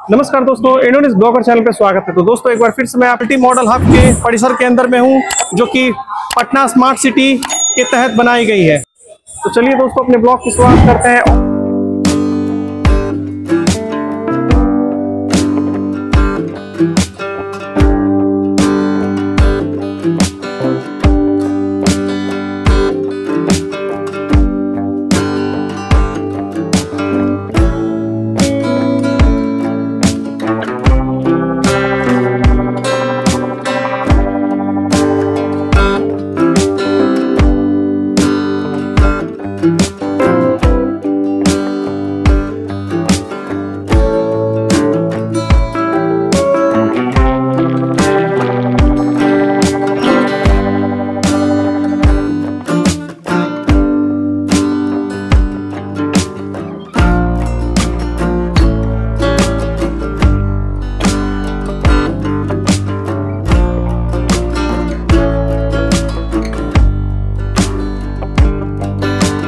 नमस्कार दोस्तों, इंडोनिस blogger channel पे स्वागत है। तो दोस्तों एक बार फिर से मैं मल्टी मॉडल हब के परिसर के अंदर में हूँ, जो कि पटना स्मार्ट सिटी के तहत बनाई गई है। तो चलिए दोस्तों अपने ब्लॉग की शुरुआत करते हैं।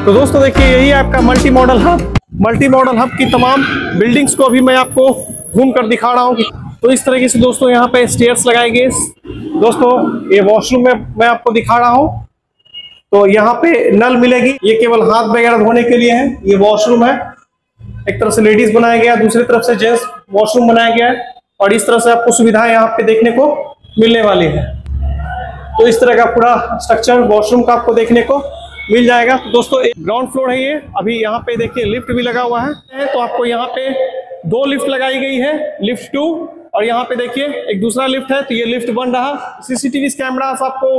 तो दोस्तों देखिए, यही है आपका multi modal hub. Multi modal hub की तमाम बिल्डिंग्स को अभी मैं आपको घूम कर दिखा रहा हूँ। तो इस तरीके से दोस्तों यहाँ पे स्टेयर्स लगाए गए। दोस्तों ये वॉशरूम में मैं आपको दिखा रहा हूँ। तो यहाँ पे नल मिलेगी, ये केवल हाथ वगैरह धोने के लिए है। ये वॉशरूम है, एक तरफ से लेडीज बनाया गया, दूसरी तरफ से जेंट्स वॉशरूम बनाया गया है। और इस तरह से आपको सुविधाएं यहाँ पे देखने को मिलने वाली है। तो इस तरह का पूरा स्ट्रक्चर वॉशरूम का आपको देखने को मिल जाएगा। तो दोस्तों एक ग्राउंड फ्लोर है ये। अभी यहाँ पे देखिए लिफ्ट भी लगा हुआ है। तो आपको यहाँ पे दो लिफ्ट लगाई गई है, लिफ्ट 2 और यहाँ पे देखिए एक दूसरा लिफ्ट है। तो ये लिफ्ट 1 रहा। सीसीटीवी कैमरास आपको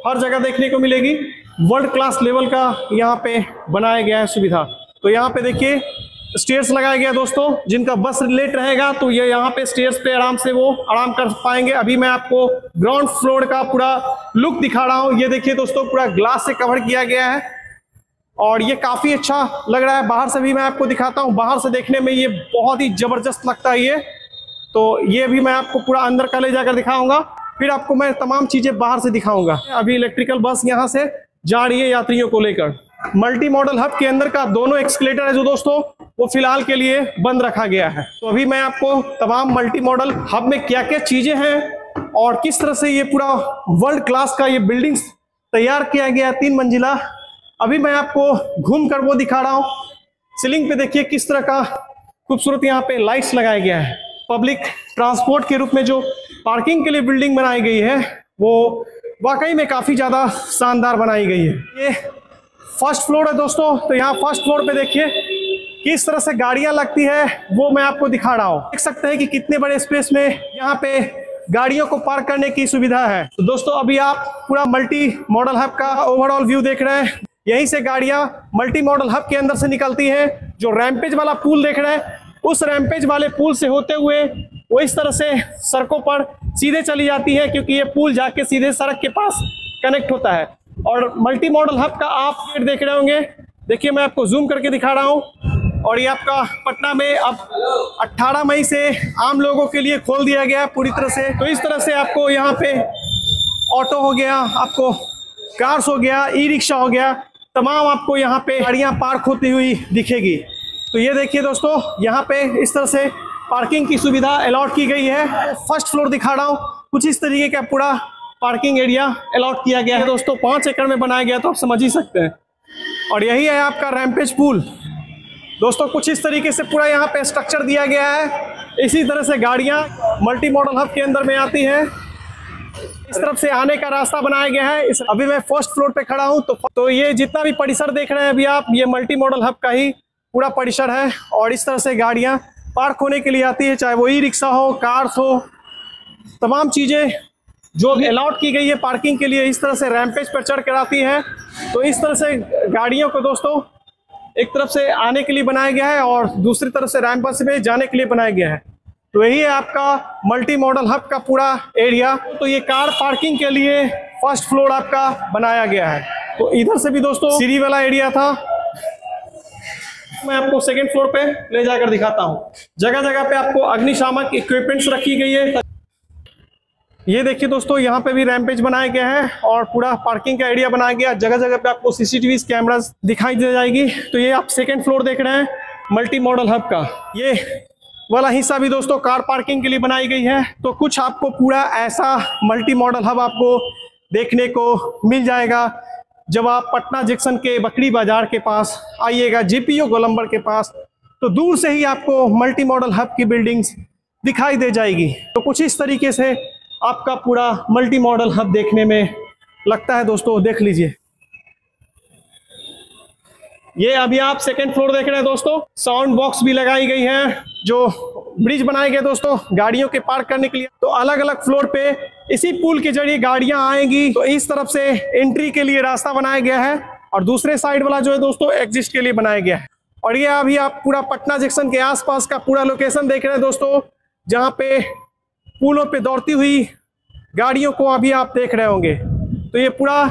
हर जगह देखने को मिलेगी। वर्ल्ड क्लास लेवल का यहाँ पे बनाया गया है सुविधा। तो यहाँ पे देखिए स्टेयर्स लगाया गया दोस्तों, जिनका बस लेट रहेगा तो ये यहाँ पे स्टेयर्स पे आराम से वो आराम कर पाएंगे। अभी मैं आपको ग्राउंड फ्लोर का पूरा लुक दिखा रहा हूँ। ये देखिए दोस्तों, पूरा ग्लास से कवर किया गया है और ये काफी अच्छा लग रहा है। बाहर से भी मैं आपको दिखाता हूँ। बाहर से देखने में ये बहुत ही जबरदस्त लगता है ये। तो ये भी मैं आपको पूरा अंदर का ले जाकर दिखाऊंगा, फिर आपको मैं तमाम चीजें बाहर से दिखाऊंगा। अभी इलेक्ट्रिकल बस यहाँ से जा रही है यात्रियों को लेकर। मल्टी मॉडल हब के अंदर का दोनों एक्सकेलेटर है जो दोस्तों वो फिलहाल के लिए बंद रखा गया है। तो अभी मैं आपको तमाम मल्टी मॉडल हब में क्या क्या चीजें हैं और किस तरह से ये पूरा वर्ल्ड क्लास का ये बिल्डिंग्स तैयार किया गया 3 मंजिला, अभी मैं आपको घूम कर वो दिखा रहा हूँ। सीलिंग पे देखिए किस तरह का खूबसूरत यहाँ पे लाइट्स लगाया गया है। पब्लिक ट्रांसपोर्ट के रूप में जो पार्किंग के लिए बिल्डिंग बनाई गई है वो वाकई में काफी ज्यादा शानदार बनाई गई है। ये फर्स्ट फ्लोर है दोस्तों। तो यहाँ फर्स्ट फ्लोर पे देखिए किस तरह से गाड़ियां लगती है वो मैं आपको दिखा रहा हूँ। देख सकते हैं कि कितने बड़े स्पेस में यहाँ पे गाड़ियों को पार्क करने की सुविधा है। तो दोस्तों अभी आप पूरा मल्टी मॉडल हब का ओवरऑल व्यू देख रहे हैं। यहीं से गाड़ियां मल्टी मॉडल हब के अंदर से निकलती हैं। जो रैंपेज वाला पुल देख रहे हैं, उस रैंपेज वाले पुल से होते हुए वो इस तरह से सड़कों पर सीधे चली जाती है, क्योंकि ये पुल जाके सीधे सड़क के पास कनेक्ट होता है। और मल्टी मॉडल हब का आप गेट देख रहे होंगे। देखिए मैं आपको जूम करके दिखा रहा हूँ। और ये आपका पटना में अब 18 मई से आम लोगों के लिए खोल दिया गया है पूरी तरह से। तो इस तरह से आपको यहाँ पे ऑटो हो गया, आपको कार्स हो गया, ई रिक्शा हो गया, तमाम आपको यहाँ पे गाड़ियाँ पार्क होती हुई दिखेगी। तो ये देखिए दोस्तों, यहाँ पे इस तरह से पार्किंग की सुविधा अलॉट की गई है। फर्स्ट फ्लोर दिखा रहा हूँ, कुछ इस तरीके का पूरा पार्किंग एरिया अलॉट किया गया है दोस्तों। 5 एकड़ में बनाया गया, तो आप समझ ही सकते हैं। और यही है आपका रैंपेज पुल दोस्तों। कुछ इस तरीके से पूरा यहाँ पे स्ट्रक्चर दिया गया है। इसी तरह से गाड़ियाँ मल्टी मॉडल हब के अंदर में आती हैं। इस तरफ से आने का रास्ता बनाया गया है। अभी मैं फर्स्ट फ्लोर पे खड़ा हूँ। तो ये जितना भी परिसर देख रहे हैं अभी आप, ये मल्टी मॉडल हब का ही पूरा परिसर है। और इस तरह से गाड़ियाँ पार्क होने के लिए आती है, चाहे वो ई रिक्शा हो, कार्स हो, तमाम चीज़ें जो अलॉट की गई है पार्किंग के लिए इस तरह से रैंपेज पर चढ़ कर आती है। तो इस तरह से गाड़ियों को दोस्तों एक तरफ से आने के लिए बनाया गया है और दूसरी तरफ से रैंप में जाने के लिए बनाया गया है। तो यही है आपका मल्टी मॉडल हब का पूरा एरिया। तो ये कार पार्किंग के लिए फर्स्ट फ्लोर आपका बनाया गया है। तो इधर से भी दोस्तों सीढ़ी वाला एरिया था। मैं आपको सेकंड फ्लोर पे ले जाकर दिखाता हूँ। जगह जगह पे आपको अग्निशामक इक्विपमेंट्स रखी गई है। ये देखिए दोस्तों, यहाँ पे भी रैंपेज बनाया गया है और पूरा पार्किंग का एरिया बनाया गया। जगह जगह पे आपको सीसीटीवी कैमरास दिखाई दे जाएगी। तो ये आप सेकंड फ्लोर देख रहे हैं मल्टी मॉडल हब का। ये वाला हिस्सा भी दोस्तों कार पार्किंग के लिए बनाई गई है। तो कुछ आपको पूरा ऐसा मल्टी मॉडल हब आपको देखने को मिल जाएगा जब आप पटना जंक्शन के बकरी बाजार के पास आइएगा, जीपीओ गोलंबर के पास, तो दूर से ही आपको मल्टी मॉडल हब की बिल्डिंग्स दिखाई दे जाएगी। तो कुछ इस तरीके से आपका पूरा मल्टी मॉडल हब देखने में लगता है दोस्तों। देख लीजिए, ये अभी आप सेकंड फ्लोर देख रहे हैं दोस्तों। साउंड बॉक्स भी लगाई गई है, जो ब्रिज बनाए गए दोस्तों गाड़ियों के पार्क करने के लिए। तो अलग अलग फ्लोर पे इसी पुल के जरिए गाड़ियां आएंगी। तो इस तरफ से एंट्री के लिए रास्ता बनाया गया है और दूसरे साइड वाला जो है दोस्तों एग्जिट के लिए बनाया गया है। और ये अभी आप पूरा पटना जंक्शन के आसपास का पूरा लोकेशन देख रहे हैं दोस्तों, जहाँ पे पुलों पे दौड़ती हुई गाड़ियों को अभी आप देख रहे होंगे। तो ये पूरा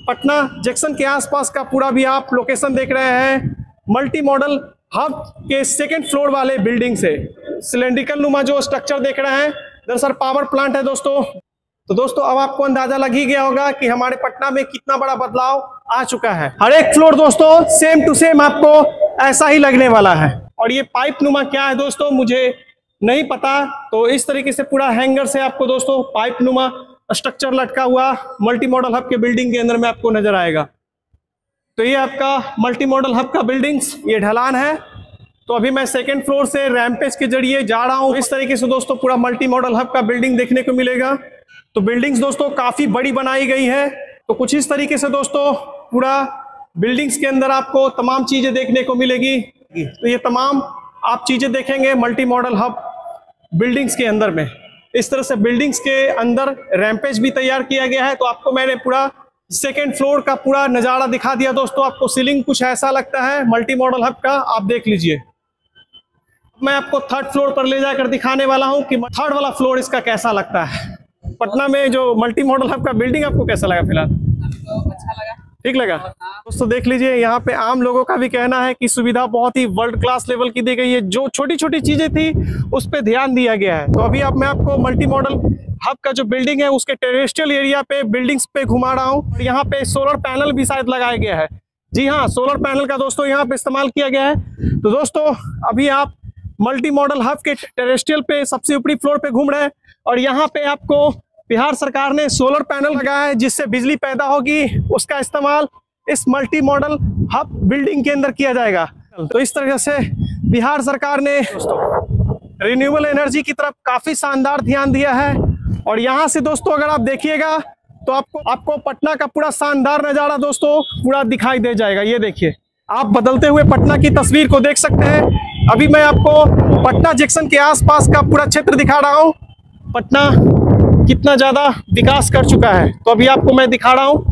पटना जंक्शन के आसपास का पूरा भी आप लोकेशन देख रहे हैं मल्टी मॉडल हब के सेकंड फ्लोर वाले बिल्डिंग से। सिलेंड्रिकल नुमा जो स्ट्रक्चर देख रहे हैं दरअसल पावर प्लांट है दोस्तों। तो दोस्तों अब आपको अंदाजा लग ही गया होगा कि हमारे पटना में कितना बड़ा बदलाव आ चुका है। हर एक फ्लोर दोस्तों सेम टू सेम आपको ऐसा ही लगने वाला है। और ये पाइप नुमा क्या है दोस्तों मुझे नहीं पता। तो इस तरीके से पूरा हैंगर से आपको दोस्तों पाइप नुमा स्ट्रक्चर लटका हुआ मल्टी मॉडल हब के बिल्डिंग के अंदर में आपको नजर आएगा। तो ये आपका मल्टी मॉडल हब का बिल्डिंग्स, ये ढलान है। तो अभी मैं सेकंड फ्लोर से रैंपेज के जरिए जा रहा हूँ। इस तरीके से दोस्तों पूरा मल्टी मॉडल हब का बिल्डिंग देखने को मिलेगा। तो बिल्डिंग्स दोस्तों काफी बड़ी बनाई गई है। तो कुछ इस तरीके से दोस्तों पूरा बिल्डिंग्स के अंदर आपको तमाम चीजें देखने को मिलेगी। तो ये तमाम आप चीजें देखेंगे मल्टी मॉडल हब बिल्डिंग्स के अंदर में। इस तरह से बिल्डिंग्स के अंदर रैंपेज भी तैयार किया गया है। तो आपको मैंने पूरा सेकेंड फ्लोर का पूरा नज़ारा दिखा दिया दोस्तों। आपको सीलिंग कुछ ऐसा लगता है मल्टी मॉडल हब का, आप देख लीजिए। मैं आपको थर्ड फ्लोर पर ले जाकर दिखाने वाला हूं कि थर्ड वाला फ्लोर इसका कैसा लगता है। पटना में जो मल्टी मॉडल हब का बिल्डिंग आपको कैसा लगा? फिलहाल अच्छा लगा, ठीक लगा दोस्तों। देख लीजिए, यहाँ पे आम लोगों का भी कहना है कि सुविधा बहुत ही वर्ल्ड क्लास लेवल की दी गई है। जो छोटी छोटी चीजें थी उस पर ध्यान दिया गया है। तो अभी मैं आपको मल्टी मॉडल हब का जो बिल्डिंग है उसके टेरेस्ट्रियल एरिया पे बिल्डिंग्स पे घुमा रहा हूँ। यहाँ पे सोलर पैनल भी शायद लगाया गया है। जी हाँ, सोलर पैनल का दोस्तों यहाँ पे इस्तेमाल किया गया है। तो दोस्तों अभी आप मल्टी मॉडल हब के टेरेस्ट्रियल पे सबसे ऊपरी फ्लोर पे घूम रहे हैं और यहाँ पे आपको बिहार सरकार ने सोलर पैनल लगाया है जिससे बिजली पैदा होगी। उसका इस्तेमाल इस मल्टी मॉडल हब बिल्डिंग के अंदर किया जाएगा। तो इस तरह से बिहार सरकार ने दोस्तों रिन्यूएबल एनर्जी की तरफ काफी शानदार ध्यान दिया है। और यहाँ से दोस्तों अगर आप देखिएगा तो आपको पटना का पूरा शानदार नजारा दोस्तों पूरा दिखाई दे जाएगा। ये देखिए, आप बदलते हुए पटना की तस्वीर को देख सकते हैं। अभी मैं आपको पटना जंक्शन के आसपास का पूरा क्षेत्र दिखा रहा हूँ। पटना कितना ज्यादा विकास कर चुका है तो अभी आपको मैं दिखा रहा हूँ।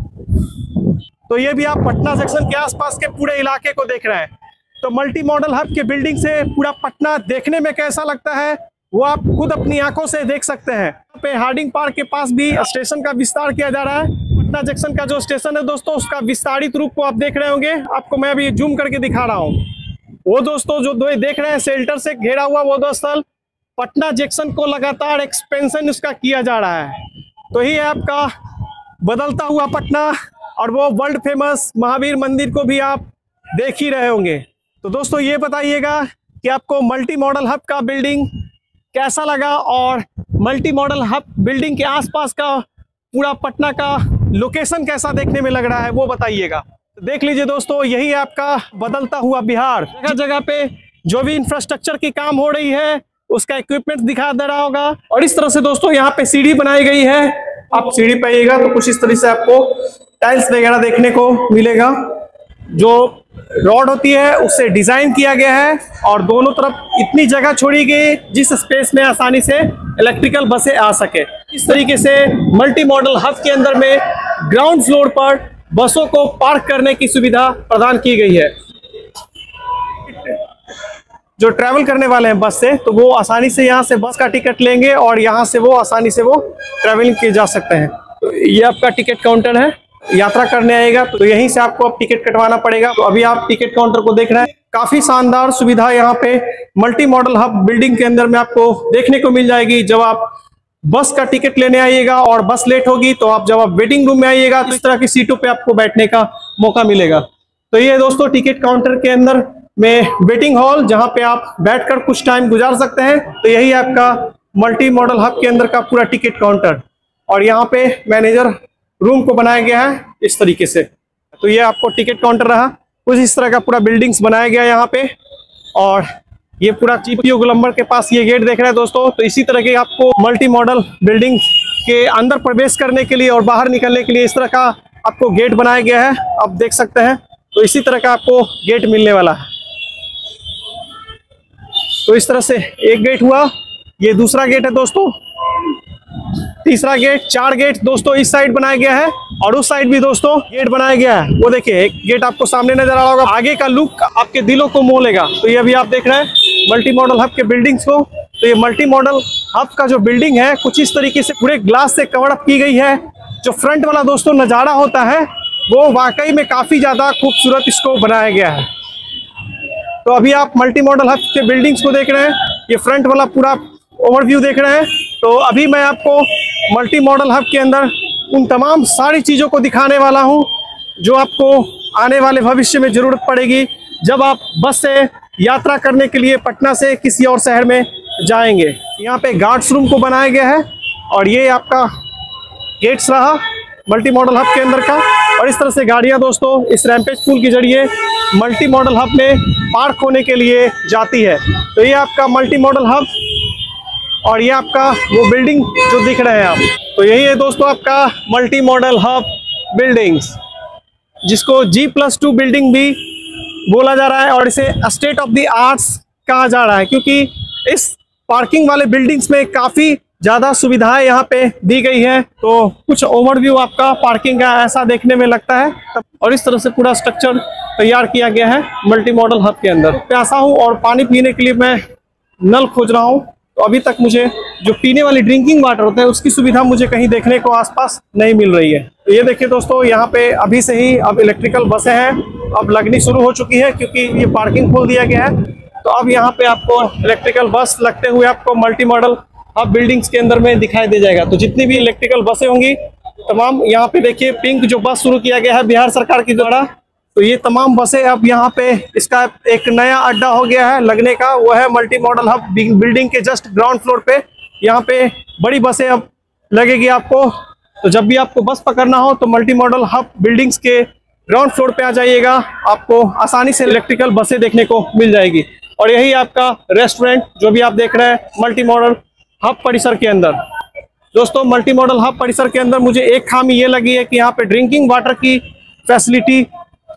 तो ये भी आप पटना जंक्शन के आसपास के पूरे इलाके को देख रहे हैं। तो मल्टी मॉडल हब के बिल्डिंग से पूरा पटना देखने में कैसा लगता है वो आप खुद अपनी आंखों से देख सकते हैं। यहाँ पे हार्डिंग पार्क के पास भी स्टेशन का विस्तार किया जा रहा है। पटना जंक्शन का जो स्टेशन है दोस्तों उसका विस्तारित रूप को आप देख रहे होंगे। आपको मैं अभी जूम करके दिखा रहा हूँ। वो दोस्तों जो देख रहे हैं शेल्टर से घेरा हुआ वो दोस्तों पटना जंक्शन को लगातार एक्सपेंशन उसका किया जा रहा है। तो ये आपका बदलता हुआ पटना और वो वर्ल्ड फेमस महावीर मंदिर को भी आप देख ही रहे होंगे। तो दोस्तों ये बताइएगा कि आपको मल्टी मॉडल हब का बिल्डिंग कैसा लगा और मल्टी मॉडल हब बिल्डिंग के आसपास का पूरा पटना का लोकेशन कैसा देखने में लग रहा है वो बताइएगा। तो देख लीजिए दोस्तों, यही है आपका बदलता हुआ बिहार। जगह जगह पे जो भी इंफ्रास्ट्रक्चर की काम हो रही है उसका इक्विपमेंट दिखा दे रहा होगा। और इस तरह से दोस्तों यहाँ पे सीढ़ी बनाई गई है। आप सीढ़ी पे आइएगा तो कुछ इस तरह से आपको टाइल्स वगैरह देखने को मिलेगा। जो रॉड होती है उससे डिजाइन किया गया है और दोनों तरफ इतनी जगह छोड़ी गई जिस स्पेस में आसानी से इलेक्ट्रिकल बसें आ सके। इस तरीके से मल्टी मॉडल हब के अंदर में ग्राउंड फ्लोर पर बसों को पार्क करने की सुविधा प्रदान की गई है। जो ट्रैवल करने वाले हैं बस से तो वो आसानी से यहाँ से बस का टिकट लेंगे और यहाँ से वो आसानी से वो ट्रैवलिंग किए जा सकते हैं। तो ये आपका टिकट काउंटर है। यात्रा करने आएगा तो यहीं से आपको अब टिकट कटवाना पड़ेगा। तो अभी आप टिकट काउंटर को देख रहे हैं। काफी शानदार सुविधा यहाँ पे मल्टी मॉडल हब बिल्डिंग के अंदर में आपको देखने को मिल जाएगी। जब आप बस का टिकट लेने आइएगा और बस लेट होगी तो आप जब आप वेटिंग रूम में आइएगा तो इस तरह की सीटों पे आपको बैठने का मौका मिलेगा। तो ये दोस्तों टिकट काउंटर के अंदर में वेटिंग हॉल, जहां पे आप बैठकर कुछ टाइम गुजार सकते हैं। तो यही आपका मल्टी मॉडल हब के अंदर का पूरा टिकट काउंटर, और यहाँ पे मैनेजर रूम को बनाया गया है इस तरीके से। तो ये आपको टिकट काउंटर रहा, कुछ इस तरह का पूरा बिल्डिंग्स बनाया गया है यहाँ पे। और ये पूरा जीपीओ गोलंबर के पास ये गेट देख रहे हैं दोस्तों। तो इसी तरह के आपको मल्टी मॉडल बिल्डिंग के अंदर प्रवेश करने के लिए और बाहर निकलने के लिए इस तरह का आपको गेट बनाया गया है, आप देख सकते हैं। तो इसी तरह का आपको गेट मिलने वाला है। तो इस तरह से एक गेट हुआ, ये दूसरा गेट है दोस्तों, तीसरा गेट, 4 गेट दोस्तों इस साइड बनाया गया है, और उस साइड भी दोस्तों गेट बनाया गया है। वो देखिए एक गेट आपको सामने नजर आ रहा होगा, आगे का लुक आपके दिलों को मोह लेगा। तो ये अभी आप देख रहे हैं मल्टी मॉडल हब के बिल्डिंग्स को। तो ये मल्टी मॉडल हब का जो बिल्डिंग है कुछ इस तरीके से पूरे ग्लास से कवर अप की गई है। जो फ्रंट वाला दोस्तों नजारा होता है वो वाकई में काफी ज्यादा खूबसूरत इसको बनाया गया है। तो अभी आप मल्टी मॉडल हब के बिल्डिंग्स को देख रहे हैं, ये फ्रंट वाला पूरा ओवरव्यू देख रहे हैं। तो अभी मैं आपको मल्टी मॉडल हब के अंदर उन तमाम सारी चीज़ों को दिखाने वाला हूं जो आपको आने वाले भविष्य में ज़रूरत पड़ेगी जब आप बस से यात्रा करने के लिए पटना से किसी और शहर में जाएंगे। यहाँ पे गार्ड्स रूम को बनाया गया है, और ये आपका गेट्स रहा मल्टी मॉडल हब के अंदर का। और इस तरह से गाड़ियाँ दोस्तों इस रैम्पेज पुल के जरिए मल्टी मॉडल हब में पार्क होने के लिए जाती है। तो ये आपका मल्टी मॉडल हब, और ये आपका वो बिल्डिंग जो दिख रहे हैं आप, तो यही है दोस्तों आपका मल्टी मॉडल हब बिल्डिंग्स, जिसको G+2 बिल्डिंग भी बोला जा रहा है, और इसे स्टेट ऑफ द आर्ट्स कहा जा रहा है, क्योंकि इस पार्किंग वाले बिल्डिंग्स में काफ़ी ज़्यादा सुविधाएं यहाँ पे दी गई है। तो कुछ ओवरव्यू आपका पार्किंग का ऐसा देखने में लगता है, और इस तरह से पूरा स्ट्रक्चर तैयार किया गया है मल्टी मॉडल हब के अंदर। प्यासा हूँ और पानी पीने के लिए मैं नल खोज रहा हूँ, तो अभी तक मुझे जो पीने वाली ड्रिंकिंग वाटर होता है उसकी सुविधा मुझे कहीं देखने को आसपास नहीं मिल रही है। तो ये देखिए दोस्तों, यहाँ पे अभी से ही अब इलेक्ट्रिकल बसें हैं, अब लगनी शुरू हो चुकी है, क्योंकि ये पार्किंग खोल दिया गया है। तो अब यहाँ पे आपको इलेक्ट्रिकल बस लगते हुए आपको मल्टी मॉडल हब बिल्डिंग्स के अंदर में दिखाई दे जाएगा। तो जितनी भी इलेक्ट्रिकल बसें होंगी तमाम, यहाँ पे देखिए पिंक जो बस शुरू किया गया है बिहार सरकार की द्वारा, तो ये तमाम बसें अब यहाँ पे इसका एक नया अड्डा हो गया है लगने का, वो है मल्टी मॉडल हब बिल्डिंग के जस्ट ग्राउंड फ्लोर पे। यहाँ पे बड़ी बसें अब लगेगी आपको। तो जब भी आपको बस पकड़ना हो तो मल्टी मॉडल हब बिल्डिंग्स के ग्राउंड फ्लोर पे आ जाइएगा, आपको आसानी से इलेक्ट्रिकल बसें देखने को मिल जाएगी। और यही आपका रेस्टोरेंट जो भी आप देख रहे हैं मल्टी मॉडल हब परिसर के अंदर। दोस्तों मल्टी मॉडल हब परिसर के अंदर मुझे एक खामी ये लगी है कि यहाँ पे ड्रिंकिंग वाटर की फैसिलिटी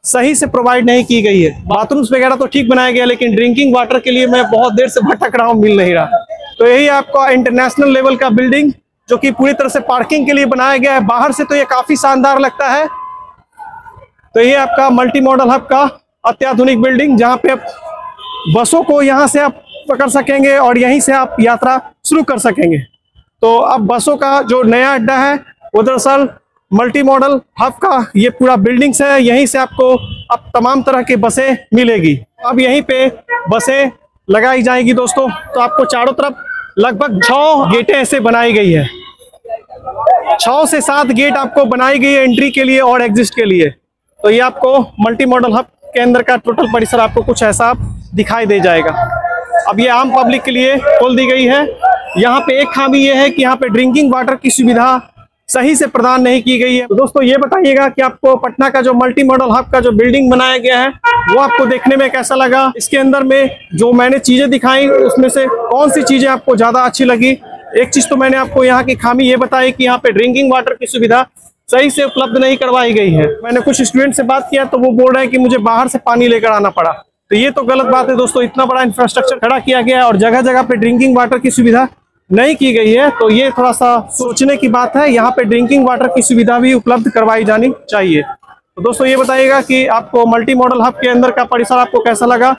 सही से प्रोवाइड नहीं की गई है। बाथरूम्स वगैरह तो ठीक बनाया गया, लेकिन ड्रिंकिंग वाटर के लिए मैं बहुत देर से भटक रहा हूँ, मिल नहीं रहा। तो यही आपका इंटरनेशनल लेवल का बिल्डिंग जो कि पूरी तरह से पार्किंग के लिए बनाया गया है। बाहर से तो ये काफी शानदार लगता है। तो ये आपका मल्टी मॉडल हब का अत्याधुनिक बिल्डिंग, जहाँ पे आप बसों को यहाँ से आप पकड़ सकेंगे और यहीं से आप यात्रा शुरू कर सकेंगे। तो अब बसों का जो नया अड्डा है वो दरअसल मल्टी मॉडल हब का ये पूरा बिल्डिंग्स है, यहीं से आपको अब तमाम तरह की बसें मिलेगी। अब यहीं पे बसें लगाई जाएगी दोस्तों। तो आपको चारों तरफ लगभग 6 गेटें ऐसे बनाई गई है, 6 से 7 गेट आपको बनाई गई है एंट्री के लिए और एग्जिट के लिए। तो ये आपको मल्टी मॉडल हब के अंदर का टोटल परिसर आपको कुछ ऐसा दिखाई दे जाएगा। अब ये आम पब्लिक के लिए खोल दी गई है। यहाँ पे एक खामी ये है कि यहाँ पे ड्रिंकिंग वाटर की सुविधा सही से प्रदान नहीं की गई है। तो दोस्तों ये बताइएगा कि आपको पटना का जो मल्टी मॉडल हब का जो बिल्डिंग बनाया गया है वो आपको देखने में कैसा लगा। इसके अंदर में जो मैंने चीजें दिखाई उसमें से कौन सी चीजें आपको ज्यादा अच्छी लगी। एक चीज तो मैंने आपको यहाँ की खामी ये बताई कि यहाँ पे ड्रिंकिंग वाटर की सुविधा सही से उपलब्ध नहीं करवाई गई है। मैंने कुछ स्टूडेंट से बात किया तो वो बोल रहे हैं कि मुझे बाहर से पानी लेकर आना पड़ा। तो ये तो गलत बात है दोस्तों, इतना बड़ा इंफ्रास्ट्रक्चर खड़ा किया गया है और जगह जगह पे ड्रिंकिंग वाटर की सुविधा नहीं की गई है। तो ये थोड़ा सा सोचने की बात है, यहाँ पे ड्रिंकिंग वाटर की सुविधा भी उपलब्ध करवाई जानी चाहिए। तो दोस्तों ये बताइएगा कि आपको मल्टी मॉडल हब के अंदर का परिसर आपको कैसा लगा।